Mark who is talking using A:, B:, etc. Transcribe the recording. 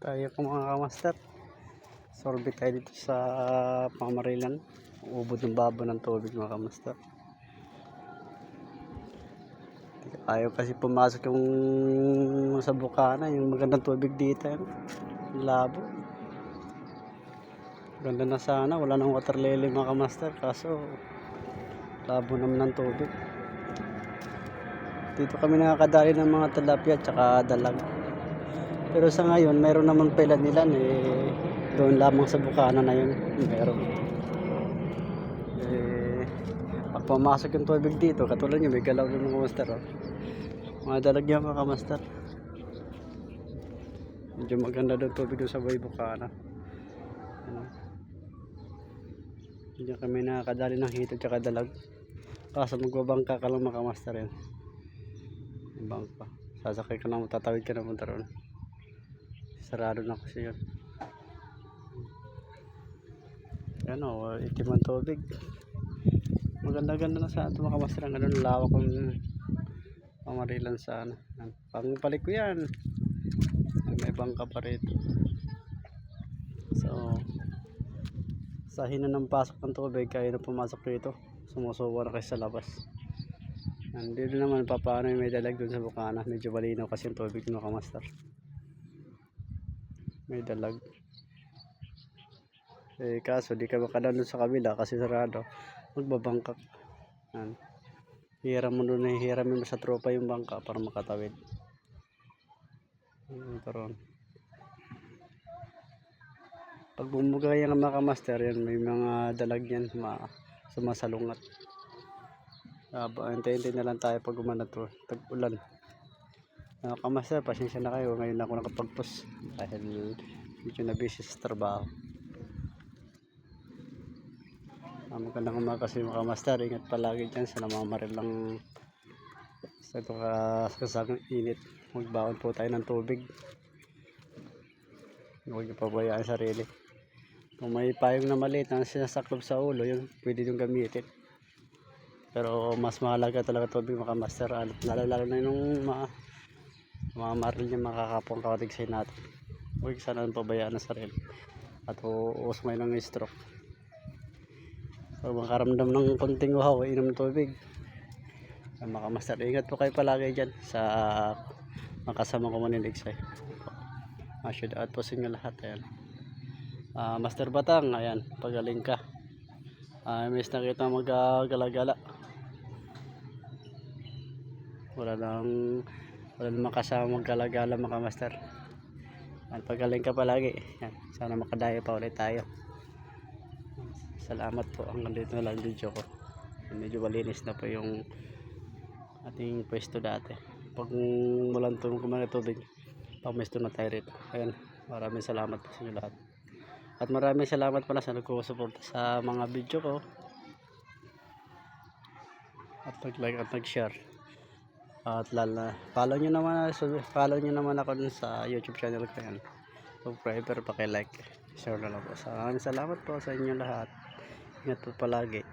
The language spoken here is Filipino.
A: Tayo po mga kamaster. Sorbe tayo dito sa Pamarilan. Ubod ng babo ng tubig mga kamaster. Ayaw kasi pumasok yung sa bukana, yung magandang tubig dito. Labo. Ganda na sana, wala nang water lily mga kamaster. Kaso labo naman ng tubig. Dito kami nakakadali ng mga tilapia at saka dalag. Pero sa ngayon, mayroon naman pala nila doon lamang sa bukana na yun. Meron. Pag pumasok yung tubig dito, katulad nyo, may galaw ng mga kamaster. Mga dalag yan mga kamaster. Medyo maganda doon tubig doon sa bay bukana. Diyan kami nakakadali ng hito at saka dalag. Kaso magbabangka ka lang mga kamaster yan. Bangka. Sasakay ka lang, tatawid ka na punta ron. Sarado na kasi yun. Yan o, itim ang tubig. Maganda-ganda na sa ito mga kamaster. Ang ganun, lawak kong Pamarilan sana. Pangpalik ko yan. May bangka pa rito. So, sa hina ng pasok ng tubig, kaya na pumasok rito. Sumusubo na kasi sa labas. Dito naman paano may dalag dun sa bukana. Medyo malinaw kasi yung tubig mga kamaster. May dalag. Kaso di ka makadaan dun sa kabila kasi sarado. Magbabangkak. Hiramin mo sa tropa yung bangka para makatawid. Karon. Pag bumugay ang mga kamaster yan, may mga dalag yan sumasalungat. Antay-antay na lang tayo pag umanat to, tag-ulan. Kamaster, pasensya na kayo, ngayon ako nakapag-post dahil medyo na busy sa trabaho. Magandang umaga sa mga kamaster, ingat palagi dyan sa namamarilang sa ito kasang init. Magbaon po tayo ng tubig, huwag niyo pabayaan ang sarili. Kung may payong na maliit na sinasaklob sa ulo, yun pwede yung gamitin. Pero mas mahalaga talaga tubig mga kamaster, lalo na yung mga maril niya makakapong kawatigsay natin. Huwag sana pabayaan ang sarili at uusmay ng stroke. So makaramdam ng konting uhaw, inom ng tubig. Mga kamaster, ingat po kayo palagi dyan sa makasama ko maniligsay. Shout out po sa inyo lahat. Ayan. Master Batang, ayan, pagaling ka. Miss na kita maggalagala. Wala namang kasama maggalagala mga master. Pagaling ka palagi. Yan. Sana makadaya pa ulit tayo. Salamat po. Hanggang dito na lang video ko. Medyo malinis na po yung ating pwesto dati. Pag walang tubig, pagmesto na tayo rito. Ayan. Maraming salamat po sa inyo lahat. At maraming salamat pala sa nagsusuporta sa mga video ko. At nag-like at nag-share. At follow nyo naman ako dun sa YouTube channel ko yan. Subscriber, paki-like, share na lang po. Maraming salamat po sa inyo lahat. Ingat po palagi.